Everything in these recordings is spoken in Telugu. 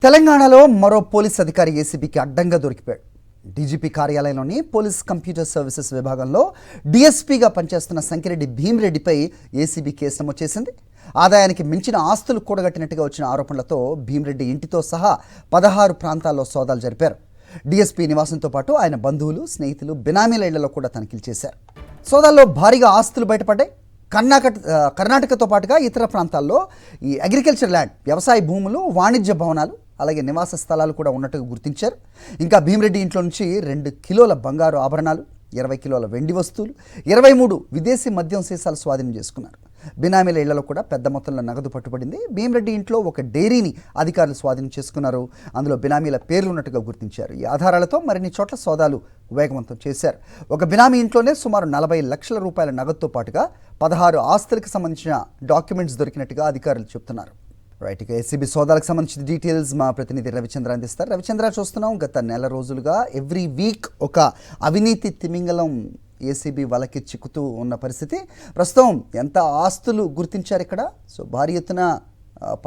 తెలంగాణలో మరో పోలీస్ అధికారి ఏసీబీకి అడ్డంగా దొరికిపోయాడు. డీజీపీ కార్యాలయంలోని పోలీస్ కంప్యూటర్ సర్వీసెస్ విభాగంలో డీఎస్పీగా పనిచేస్తున్న సంకిరెడ్డి భీమిరెడ్డిపై ఏసీబీ కేసు నమోదు చేసింది. ఆదాయానికి మించిన ఆస్తులు కూడగట్టినట్టుగా వచ్చిన ఆరోపణలతో భీమిరెడ్డి ఇంటితో సహా 16 ప్రాంతాల్లో సోదాలు జరిపారు. డీఎస్పీ నివాసంతో పాటు ఆయన బంధువులు, స్నేహితులు, బినామీల ఇళ్లలో కూడా తనిఖీలు చేశారు. సోదాల్లో భారీగా ఆస్తులు బయటపడ్డాయి. కర్ణాటకతో పాటుగా ఇతర ప్రాంతాల్లో ఈ అగ్రికల్చర్ ల్యాండ్, వ్యవసాయ భూములు, వాణిజ్య భవనాలు, అలాగే నివాస స్థలాలు కూడా ఉన్నట్టుగా గుర్తించారు. ఇంకా భీమిరెడ్డి ఇంట్లో నుంచి 2 కిలోల బంగారు ఆభరణాలు, 20 కిలోల వెండి వస్తువులు, 23 విదేశీ మద్యం సీసాలు స్వాధీనం చేసుకున్నారు. బినామీల ఇళ్లలో కూడా పెద్ద మొత్తంలో నగదు పట్టుబడింది. భీమిరెడ్డి ఇంట్లో ఒక డైరీని అధికారులు స్వాధీనం చేసుకున్నారు. అందులో బినామీల పేర్లు ఉన్నట్టుగా గుర్తించారు. ఈ ఆధారాలతో మరిన్ని చోట్ల సోదాలు వేగవంతం చేశారు. ఒక బినామీ ఇంట్లోనే సుమారు 40 లక్షల రూపాయల నగదుతో పాటుగా 16 ఆస్తులకు సంబంధించిన డాక్యుమెంట్స్ దొరికినట్టుగా అధికారులు చెబుతున్నారు. రైట్, ఇక ఏసీబీ సోదాలకు సంబంధించిన డీటెయిల్స్ మా ప్రతినిధి రవిచంద్ర అందిస్తారు. రవిచంద్ర, చూస్తున్నాం గత నెల రోజులుగా ఎవ్రీ వీక్ ఒక అవినీతి తిమింగలం ఏసీబీ వాళ్ళకి చిక్కుతూ ఉన్న పరిస్థితి. ప్రస్తుతం ఎంత ఆస్తులు గుర్తించారు ఇక్కడ? సో భారీ ఎత్తున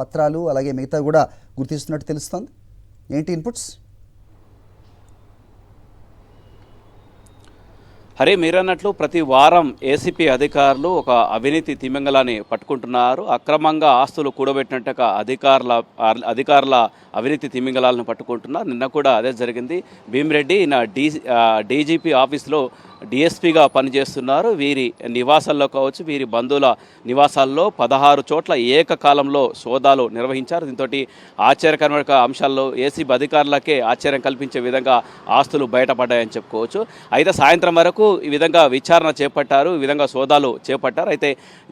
పత్రాలు అలాగే మిగతా కూడా గుర్తిస్తున్నట్టు తెలుస్తోంది. ఏంటి ఇన్పుట్స్? హరి, మీరన్నట్లు ప్రతి వారం ఏసీపీ అధికారులు ఒక అవినీతి తిమింగలాన్ని పట్టుకుంటున్నారు. అక్రమంగా ఆస్తులు కూడబెట్టినట్టుగా అధికారుల అవినీతి తిమింగలాలను పట్టుకుంటున్నారు. నిన్న కూడా అదే జరిగింది. భీమిరెడ్డి డీజీపీ ఆఫీస్లో డిఎస్పీగా పనిచేస్తున్నారు. వీరి నివాసాల్లో కావచ్చు, వీరి బంధువుల నివాసాల్లో 16 చోట్ల ఏకకాలంలో సోదాలు నిర్వహించారు. దీంతో ఆశ్చర్యకరమైన అంశాల్లో ఏసీబీ అధికారులకే ఆశ్చర్యం కల్పించే విధంగా ఆస్తులు బయటపడ్డాయని చెప్పుకోవచ్చు. అయితే సాయంత్రం వరకు ఈ విధంగా విచారణ చేపట్టారు, ఈ విధంగా సోదాలు చేపట్టారు. అయితే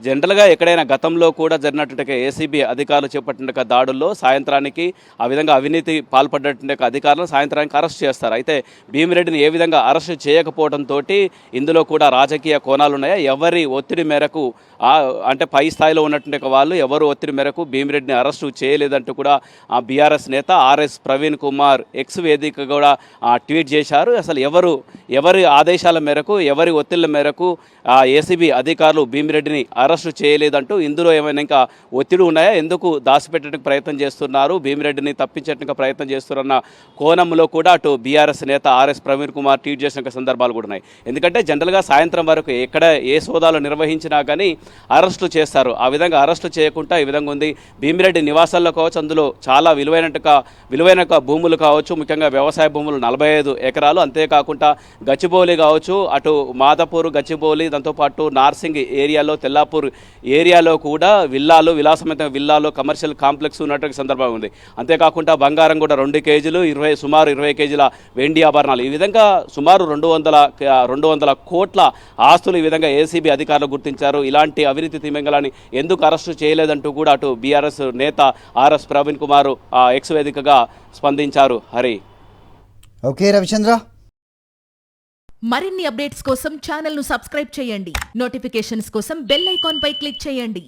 జనరల్గా ఎక్కడైనా గతంలో కూడా జరిగినట్టుగా ఏసీబీ అధికారులు చేపట్టిన దాడుల్లో సాయంత్రానికి ఆ విధంగా అవినీతి పాల్పడ్డటువంటి అధికారులను సాయంత్రానికి అరెస్ట్ చేస్తారు. అయితే భీమిరెడ్డిని ఏ విధంగా అరెస్ట్ చేయకపోవడంతో ఇందులో కూడా రాజకీయ కోణాలు ఉన్నాయా? ఎవరి ఒత్తిడి మేరకు, అంటే పై స్థాయిలో ఉన్నటువంటి వాళ్ళు ఎవరు ఒత్తిడి మేరకు భీమిరెడ్డిని అరెస్టు చేయలేదంటూ కూడా బీఆర్ఎస్ నేత ఆర్ఎస్ ప్రవీణ్ కుమార్ ఎక్స్ వేదిక కూడా ట్వీట్ చేశారు. అసలు ఎవరి ఆదేశాల మేరకు, ఎవరి ఒత్తిళ్ల మేరకు ఏసీబీ అధికారులు భీమిరెడ్డిని అరెస్టు చేయలేదంటూ, ఇందులో ఏమైనా ఇంకా ఒత్తిడి ఉన్నాయా, ఎందుకు దాచిపెట్టడానికి ప్రయత్నం చేస్తున్నారు, భీమిరెడ్డిని తప్పించడానికి ప్రయత్నం చేస్తున్నారన్న కోణంలో కూడా అటు బీఆర్ఎస్ నేత ఆర్ఎస్ ప్రవీణ్ కుమార్ ట్వీట్ చేసిన సందర్భాలు కూడా ఉన్నాయి. ఎందుకంటే జనరల్గా సాయంత్రం వరకు ఎక్కడ ఏ సోదాలు నిర్వహించినా కానీ అరెస్టు చేస్తారు. ఆ విధంగా అరెస్టు చేయకుండా ఈ విధంగా ఉంది. భీమిరెడ్డి నివాసాల్లో కావచ్చు, అందులో చాలా విలువైన భూములు కావచ్చు, ముఖ్యంగా వ్యవసాయ భూములు 45 ఎకరాలు, అంతేకాకుండా గచ్చిబౌలి కావచ్చు, అటు మాదాపూర్, గచ్చిబౌలి, దాంతోపాటు నార్సింగ్ ఏరియాలో, తెల్లాపూర్ ఏరియాలో కూడా విలాసవంతమైన విల్లాలు, కమర్షియల్ కాంప్లెక్స్ ఉన్నటువంటి సందర్భం ఉంది. అంతేకాకుండా బంగారం కూడా 2 కేజీలు, సుమారు 20 కేజీల వెండి ఆభరణాలు, ఈ విధంగా సుమారు 200 కోట్ల ఆస్తులు ఈ విధంగా ఏసీబీ అధికారులు గుర్తించారు. ఇలాంటి అవినీతి తిమింగలాన్ని ఎందుకు అరెస్టు చేయలేదంటూ కూడా అటు బీఆర్ఎస్ నేత ఆర్ఎస్ ప్రవీణ్ కుమార్ ఎక్స్ వేదికగా స్పందించారు. హరి, ఓకే రవిచంద్ర. మరిన్ని అప్డేట్స్ కోసం ఛానల్ ను సబ్స్క్రైబ్ చేయండి. నోటిఫికేషన్స్ కోసం బెల్ ఐకాన్ పై క్లిక్ చేయండి.